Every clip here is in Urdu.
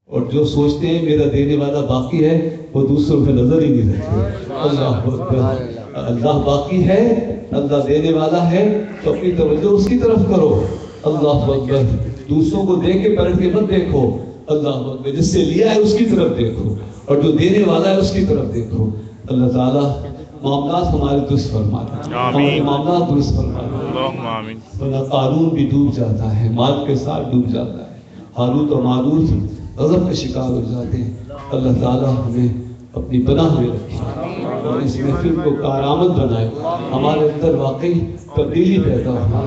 اور جو سوچتے ہیں میرا دینے والا باقی ہے وہ دوسروں پہ نظر ہی نہیں رکھتے. اللہ اکبر. اللہ باقی ہے, اللہ دینے والا ہے, تو اپنی توجہ اس کی طرف کرو. اللہ اکبر. دوسروں کو دیکھ کے پلٹ کے مت دیکھو. اللہ اکبر. جس سے لیا ہے اس کی طرف دیکھو, اور جو دینے والا ہے اس کی طرف دیکھو. اللہ تعالیٰ معاملات ہمارے درست فرما دے, ہمارے معاملات درست فرما دے. ورنہ قارون بھی ڈوب جاتا ہے, مال کے ساتھ ڈوب جاتا ہے. ہاروت اور ماروت غضب کے شکار ہو جاتے ہیں. اللہ تعالیٰ ہمیں اپنی پناہ میں رکھے اور اس محفل کو کارآمد بنائے, ہمارے اندر واقعی تبدیلی پیدا ہو.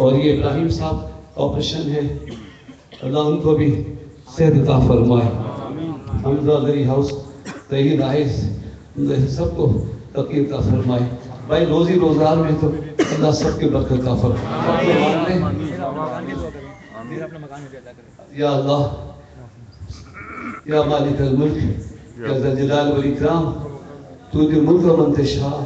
اور یہ ابراہیم صاحب آپریشن ہے, اللہ ان کو بھی صحت عطا فرمائے. حمزہ غری ہاؤس طہیر رائز سب کو تقی عطا فرمائے. بھائی روزی روزگار میں تو اللہ سب کے برکت عطا فرمائے. یا اللہ, یا مالک الملک, یا ذا الجلال والاکرام, تؤتی الملک من تشاء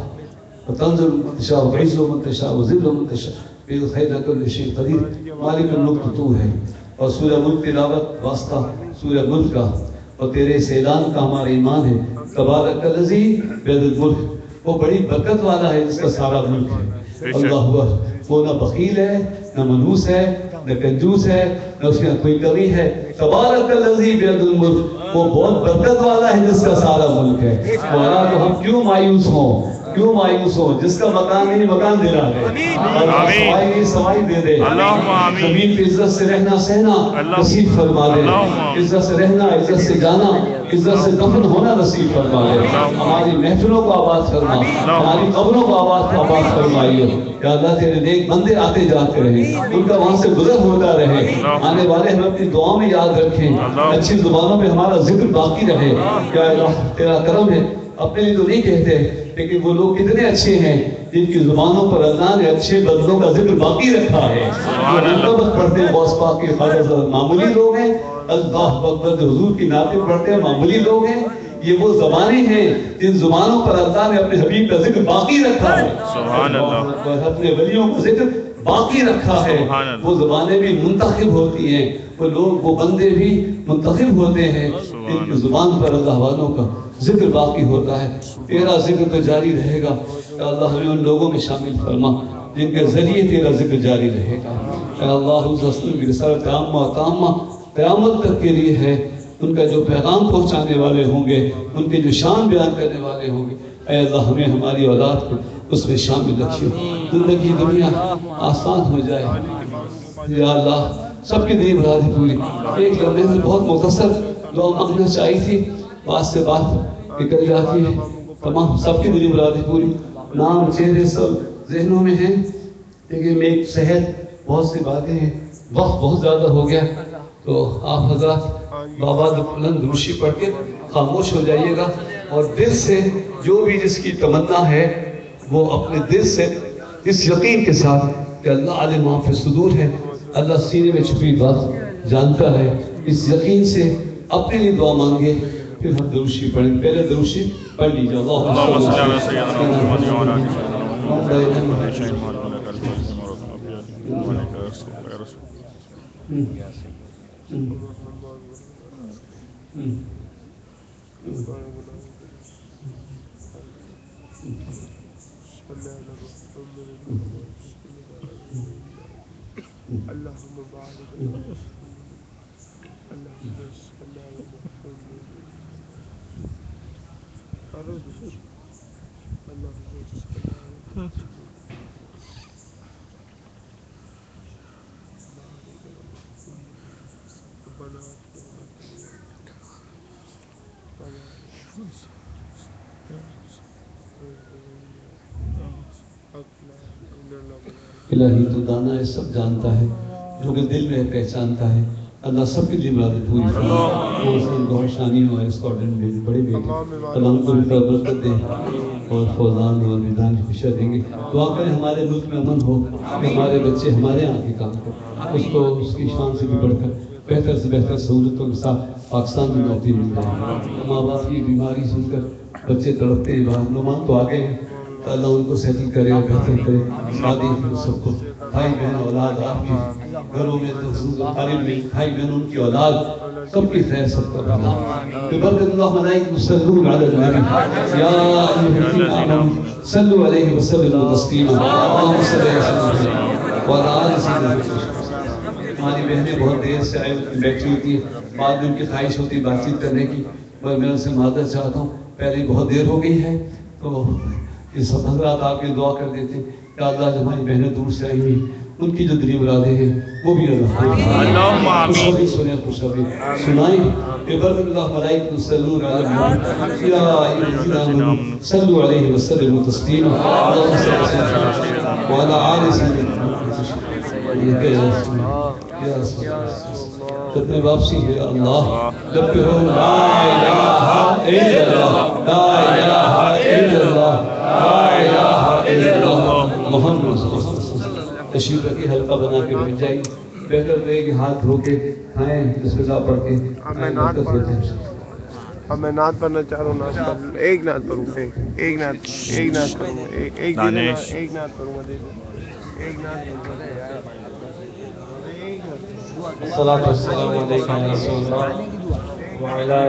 وتنزل من تشاء وتعز من تشاء وتذل من تشاء بيدك الخير على كل شيء قدیر. مالک الملک تو ہے, اور سورہ ملک تلاوت واسطہ سورہ ملک کا اور تیرے اس اعلان کا ہمارا ایمان ہے. تبارک الذی بیدہ الملک, وہ بڑی برکت والا ہے جس کا سارا ملک ہے. اللہ اکبر. وہ نہ بخیل ہے, نہ منحوس ہے, نہ کنجوس ہے, نہ اس میں کوئی کمی ہے. تبارک الذی بیدہ الملک, وہ بہت برکت والا ہے جس کا سارا ملک ہے. مولا تو ہم کیوں مایوس ہوں, کیوں مایوس ہو, جس کا مکان نہیں مکان دلا دے, اور سمائی نہیں سمائی دے دے. زمین پہ عزت سے رہنا سہنا نصیب فرما دے, عزت سے رہنا, عزت سے جانا, عزت سے دفن ہونا نصیب فرما دے. ہماری محفلوں کو آباد فرما, ہماری قبروں کو آباد فرمائیے. یا اللہ تیرے نیک بندے آتے جاتے رہیں, ان کا وہاں سے گزر ہوتا رہے. آنے والے ہمیں اپنی دعاؤں میں یاد رکھیں, اچھی زبانوں میں ہمارا ذکر باقی رہے. یا اللہ تیرا کرم ہے, اپنے لیے تو نہیں کہتے, لیکن وہ لوگ کتنے اچھے ہیں جن کی زبانوں پر اللہ نے اچھے بندوں کا ذکر باقی رکھا ہے. جو منقبت پڑھتے ہیں غوث پاک کے خواجہ, معمولی لوگ ہیں. اللہ اکبر. حضور کی نعتیں پڑھتے ہیں, معمولی لوگ ہیں. یہ وہ زبانیں ہیں جن زبانوں پر اللہ نے اپنے حبیب کا ذکر باقی رکھا ہے. سبحان اللہ. اپنے ولیوں کا ذکر باقی رکھا ہے. وہ زبانیں بھی منتخب ہوتی ہیں, وہ لوگ, وہ بندے بھی منتخب ہوتے ہیں جن کی زبان پر اللہ والوں کا ذکر باقی ہوتا ہے. تیرا ذکر تو جاری رہے گا. اے اللہ ہمیں ان لوگوں میں شامل فرما جن کے ذریعے تیرا ذکر جاری رہے گا. اے اللہ اس رسول کی رسالت تامہ قیامت تک کے لیے ہے. ان کا جو پیغام پہنچانے والے ہوں گے, ان کے جو شان بیان کرنے والے ہوں گے, اے اللہ ہمیں ہماری اولاد کو اس میں شامل رکھیے. زندگی دنیا آسان ہو جائے. یا اللہ سب کی دلی مرادیں پوری. ایک لمحے سے بہت مختصر دعا مانگنا چاہیے تھی, بات سے بات نکل جاتی ہے. تمام سب کی دلی مرادیں پوری. نام چہرے سب ذہنوں میں ہیں, لیکن میں ایک صحت بہت سی باتیں ہیں, وقت بہت زیادہ ہو گیا, تو آپ حضرات بابا بلند روشی پڑھ کے خاموش ہو جائیے گا. اور دل سے جو بھی جس کی تمنا ہے وہ اپنے دل سے اس یقین کے ساتھ کہ اللہ عالم ما فی الصدور ہے, اللہ سینے میں چھپی بات جانتا ہے, اس یقین سے اپنے لیے دعا مانگے. پھر ہم دروشی پڑھیں. پہلے دروشی پڑھ لیجیے. اللہم صلی علی سیدنا محمد وعلی آلہ الہی تو دانا ہے, سب جانتا ہے, جو کہ دل میں پہچانتا ہے. اللہ سب کی مرادیں پوری فرمائے. گوھر شانی ہمارے اسکاٹلینڈ میں بڑے بیٹے, اللہ ان کو بھی برکت دے اور فوزان اور میدان خوشیاں دیں گے. دعا کریں ہمارے ملک میں امن ہو, کہ ہمارے بچے ہمارے یہاں کے کام کریں, اس کو اس کی شان سے بھی بڑھ کر بہتر سے بہتر سہولتوں کے ساتھ پاکستان میں نوکری مل جائے. ماں باپ کی بیماری سن کر بچے تڑپتے ہیں, باہر نعمان تو آگے ہیں, تو اللہ ان کو سیٹل کرے اور بہتر کرے. شادی سب کو بھائی بہن اولاد آپ کی گھروں میں تو طالب علم بھائی بہن ان کی اولاد سب کی خیر سب کا بنا ببرکت اللہ ملائکۃ یصلون علی النبی یا ایھا الذین آمنوا صلوا علیہ وسلموا تسلیما اللهم صل علی سیدنا وعلی آل سیدنا. ہماری بہنیں بہت دیر سے آئے بیٹھی ہوتی ہیں, بعد میں ان کی خواہش ہوتی ہے بات چیت کرنے کی, پر میں ان سے معذرت چاہتا ہوں, پہلے بہت دیر ہو گئی ہے, تو یہ سب حضرات آپ کے دعا کر دیتے ہیں کہ اللہ جو ہماری بہنیں دور سے آئی ہوئی ان کی جو دلی مرادیں ہیں وہ بھی اللہ خوشخبری سنیں, خوشخبری سنائیں. ببرکت اللہ ملائکۃ یصلون علی النبی یا ایھا الذین آمنوا صلوا علیہ وسلموا تسلیما اللهم صل علی سیدنا وعلی آل سیدنا. ختم واپسی ہے اللہ جب کہ ہو لا الہ الا اللہ لا الہ الا اللہ لا الہ الا اللہ محمد رسول اللہ. تشریف رکھیں, حلقہ بنا کے بیٹھ جائیں, بہتر رہے کہ ہاتھ دھو کے کھائیں, بسم اللہ پڑھ کے اب میں نعت پڑھنا چاہ رہا ہوں. ایک نعت پڑھوں گا, ایک نعت پڑھوں گا, ایک نعت پڑھوں گا. الصلاۃ والسلام علیکم یا رسول اللہ وعلی